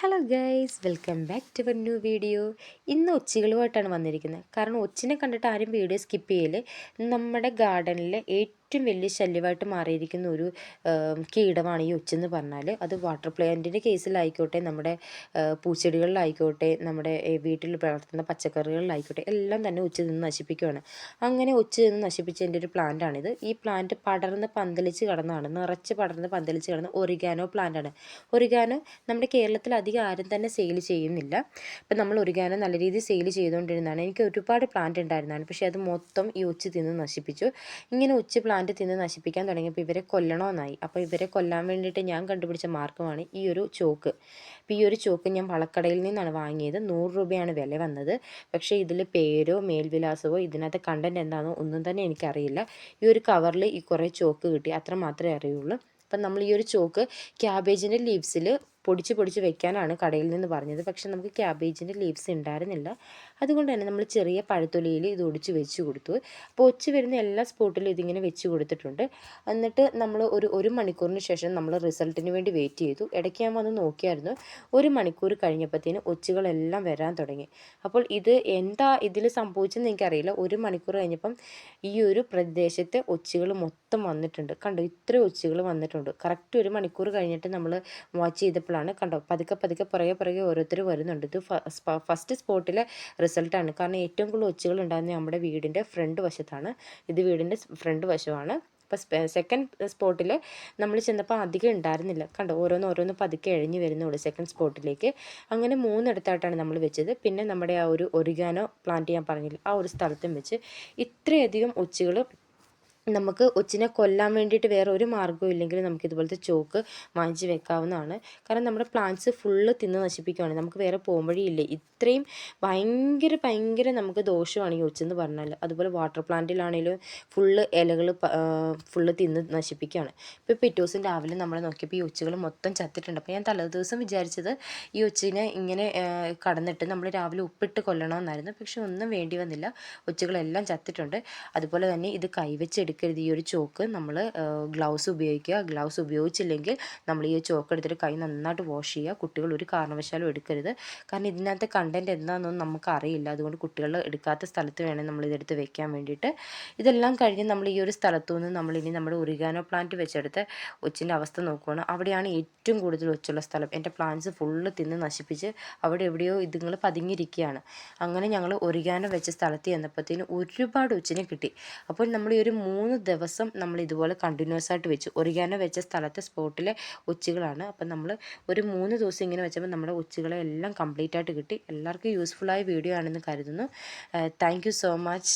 Hello guys, welcome back to one new video. ഇന്ന് ഒച്ചികളുമായിട്ടാണ് വന്നിരിക്കുന്നത്. കാരണം ഒച്ചിനെ കണ്ടിട്ട് ആരും വീഡിയോ സ്കിപ്പ് ചെയ്യല്. നമ്മുടെ ഗാർഡനിലെ ഏറ്റവും വലിയ ശല്യമായിട്ട് മാറിയിരിക്കുന്ന ഒരു കീടമാണ് ഈ ഒച്ചെന്ന് പറഞ്ഞാൽ. അത് വാട്ടർ പ്ലാന്റിൻ്റെ കേസിലായിക്കോട്ടെ, നമ്മുടെ പൂച്ചെടികളിലായിക്കോട്ടെ, നമ്മുടെ വീട്ടിൽ വളർത്തുന്ന പച്ചക്കറികളിലായിക്കോട്ടെ, എല്ലാം തന്നെ ഒച്ച നിന്ന് നശിപ്പിക്കുകയാണ്. അങ്ങനെ ഒച്ച നിന്ന് നശിപ്പിച്ചതിൻ്റെ ഒരു പ്ലാന്റാണിത്. ഈ പ്ലാന്റ് പടർന്ന് പന്തലിച്ച് കിടന്നതാണ്, നിറച്ച് പടർന്ന് പന്തലിച്ച് കിടന്ന ഒറിഗാനോ പ്ലാന്റാണ്. ഒറിഗാനോ നമ്മുടെ കേരളത്തിൽ അധികം ആരും തന്നെ സെയിൽ ചെയ്യുന്നില്ല. ഇപ്പം നമ്മൾ ഒറിഗാനോ നല്ല രീതിയിൽ സെയിൽ ചെയ്തുകൊണ്ടിരുന്നതാണ്. എനിക്ക് ഒരുപാട് പ്ലാന്റ് ഉണ്ടായിരുന്നതാണ്, പക്ഷേ അത് മൊത്തം ഈ ഒച്ച് തിന്ന് നശിപ്പിച്ചു. ഇങ്ങനെ ഒച്ച് പ്ലാന്റ് തിന്ന് നശിപ്പിക്കാൻ തുടങ്ങിയപ്പോൾ ഇവരെ കൊല്ലണമെന്നായി. അപ്പോൾ ഇവരെ കൊല്ലാൻ വേണ്ടിയിട്ട് ഞാൻ കണ്ടുപിടിച്ച മാർഗ്ഗമാണ് ഈ ഒരു ചോക്ക്. അപ്പോൾ ഈ ഒരു ചോക്ക് ഞാൻ വളക്കടയിൽ നിന്നാണ് വാങ്ങിയത്. 100 രൂപയാണ് വില വന്നത്. പക്ഷേ ഇതിൽ പേരോ മേൽവിലാസമോ ഇതിനകത്ത് കണ്ടൻറ്റ് എന്താണെന്നോ ഒന്നും തന്നെ എനിക്കറിയില്ല. ഈ ഒരു കവറിൽ ഈ കുറേ ചോക്ക് കിട്ടി, അത്ര മാത്രമേ അറിയുള്ളൂ. അപ്പം നമ്മൾ ഈ ഒരു ചോക്ക് ക്യാബേജിൻ്റെ ലീവ്സിൽ പൊടിച്ച് വെക്കാനാണ് കടയിൽ നിന്ന് പറഞ്ഞത്. പക്ഷെ നമുക്ക് ക്യാബേജിൻ്റെ ലീവ്സ് ഉണ്ടായിരുന്നില്ല. അതുകൊണ്ട് തന്നെ നമ്മൾ ചെറിയ പഴത്തൊലിയിൽ ഇത് ഒടിച്ച് വെച്ച് കൊടുത്തു. അപ്പോൾ ഒച്ച് വരുന്ന എല്ലാ സ്പോട്ടിലും ഇതിങ്ങനെ വെച്ച് കൊടുത്തിട്ടുണ്ട്. എന്നിട്ട് നമ്മൾ ഒരു മണിക്കൂറിന് ശേഷം നമ്മൾ റിസൾട്ടിന് വേണ്ടി വെയിറ്റ് ചെയ്തു. ഇടയ്ക്ക് ഞാൻ വന്ന് നോക്കിയായിരുന്നു. 1 മണിക്കൂർ കഴിഞ്ഞപ്പോഴത്തേന് ഒച്ചുകളെല്ലാം വരാൻ തുടങ്ങി. അപ്പോൾ ഇത് എന്താ ഇതിൽ സംഭവിച്ചെന്ന് എനിക്കറിയില്ല. 1 മണിക്കൂർ കഴിഞ്ഞപ്പം ഈ ഒരു പ്രദേശത്തെ ഒച്ചുകൾ മൊത്തം വന്നിട്ടുണ്ട്. കണ്ടോ, ഇത്ര ഒച്ചുകൾ വന്നിട്ടുണ്ട്. കറക്റ്റ് 1 മണിക്കൂർ കഴിഞ്ഞിട്ട് നമ്മൾ വാച്ച് ചെയ്തപ്പോഴാണ് കണ്ടോ പതുക്കെ പുറകെ ഓരോരുത്തർ വരുന്നുണ്ട്. ഇത് ഫസ്റ്റ് സ്പോട്ടിലെ റിസൾട്ടാണ്. കാരണം ഏറ്റവും കൂടുതൽ ഒച്ചുകൾ ഉണ്ടാകുന്നത് നമ്മുടെ വീടിൻ്റെ ഫ്രണ്ട് വശത്താണ്. ഇത് വീടിൻ്റെ ഫ്രണ്ട് വശമാണ്. അപ്പോൾ സെക്കൻഡ് സ്പോട്ടിൽ നമ്മൾ ചെന്നപ്പോൾ അധികം ഉണ്ടായിരുന്നില്ല. കണ്ടോ, ഓരോന്ന് പതുക്കെ എഴഞ്ഞ് വരുന്നുള്ളൂ സെക്കൻഡ് സ്പോട്ടിലേക്ക്. അങ്ങനെ 3 ഇടത്തായിട്ടാണ് നമ്മൾ വെച്ചത്. പിന്നെ നമ്മുടെ ആ ഒരു ഒറിഗാനോ പ്ലാന്റ് ഞാൻ പറഞ്ഞില്ല, ആ ഒരു സ്ഥലത്തും വെച്ച് ഇത്രയധികം ഒച്ചുകൾ. നമുക്ക് ഒച്ചിനെ കൊല്ലാൻ വേണ്ടിയിട്ട് വേറെ ഒരു മാർഗ്ഗവും ഇല്ലെങ്കിൽ നമുക്ക് ഇതുപോലത്തെ ചോക്ക് വാങ്ങിച്ച് വെക്കാവുന്നതാണ്. കാരണം നമ്മുടെ പ്ലാന്റ്സ് ഫുള്ള് തിന്ന് നശിപ്പിക്കുകയാണ്. നമുക്ക് വേറെ പോകുമ്പോഴില്ല. ഇത്രയും ഭയങ്കര നമുക്ക് ദോഷമാണ് ഈ ഒച്ചെന്ന് പറഞ്ഞാൽ. അതുപോലെ വാട്ടർ പ്ലാന്റിലാണെങ്കിലും ഫുള്ള് ഇലകൾ ഫുള്ള് തിന്ന് നശിപ്പിക്കുകയാണ്. ഇപ്പോൾ പിറ്റേ ദിവസം രാവിലെ നമ്മൾ നോക്കിയപ്പോൾ ഈ ഒച്ചുകൾ മൊത്തം ചത്തിട്ടുണ്ട്. അപ്പോൾ ഞാൻ തലേദിവസം വിചാരിച്ചത് ഈ ഒച്ചിനെ ഇങ്ങനെ കടന്നിട്ട് നമ്മൾ രാവിലെ ഉപ്പിട്ട് കൊല്ലണമെന്നായിരുന്നു. പക്ഷെ ഒന്നും വേണ്ടി വന്നില്ല, ഒച്ചുകളെല്ലാം ചത്തിട്ടുണ്ട്. അതുപോലെ തന്നെ ഇത് കൈവച്ചെടുക്കരുത്. ഈ ഒരു ചോക്ക് നമ്മൾ ഗ്ലൗസ് ഉപയോഗിക്കുക. ഗ്ലൗസ് ഉപയോഗിച്ചില്ലെങ്കിൽ നമ്മൾ ഈ ചോക്ക് എടുത്തിട്ട് കൈ നന്നായിട്ട് വാഷ് ചെയ്യുക. കുട്ടികൾ ഒരു കാരണവശാലും എടുക്കരുത്. കാരണം ഇതിനകത്ത് കണ്ടൻറ്റ് എന്താണെന്നൊന്നും നമുക്കറിയില്ല. അതുകൊണ്ട് കുട്ടികൾ എടുക്കാത്ത സ്ഥലത്ത് വേണം നമ്മളിതെടുത്ത് വെക്കാൻ വേണ്ടിയിട്ട്. ഇതെല്ലാം കഴിഞ്ഞ് നമ്മൾ ഈ ഒരു സ്ഥലത്തു നിന്ന് നമ്മളിനി നമ്മുടെ ഒറിഗാനോ പ്ലാന്റ് വെച്ചെടുത്ത് ഒച്ചിൻ്റെ അവസ്ഥ നോക്കുകയാണ്. അവിടെയാണ് ഏറ്റവും കൂടുതൽ ഒച്ചുള്ള സ്ഥലം. എൻ്റെ പ്ലാന്റ്സ് ഫുള്ള് തിന്ന് നശിപ്പിച്ച് അവിടെ എവിടെയോ ഇതുങ്ങൾ പതുങ്ങിയിരിക്കുകയാണ്. അങ്ങനെ ഞങ്ങൾ ഒറിഗാനോ വെച്ച സ്ഥലത്ത് ചെന്നപ്പോഴത്തേന് ഒരുപാട് ഒച്ചിനെ കിട്ടി. അപ്പോൾ നമ്മൾ ഈ ഒരു 3 ദിവസം നമ്മൾ ഇതുപോലെ കണ്ടിന്യൂസ് ആയിട്ട് വെച്ചു. ഒറിഗാനോ വെച്ച സ്ഥലത്തെ സ്പോട്ടിലെ ഒച്ചുകളാണ്. അപ്പം നമ്മൾ ഒരു 3 ദിവസം ഇങ്ങനെ വെച്ചപ്പോൾ നമ്മുടെ ഒച്ചുകളെ എല്ലാം കംപ്ലീറ്റ് ആയിട്ട് കിട്ടി. എല്ലാവർക്കും യൂസ്ഫുള്ളായ വീഡിയോ ആണെന്ന് കരുതുന്നു. Thank you so much.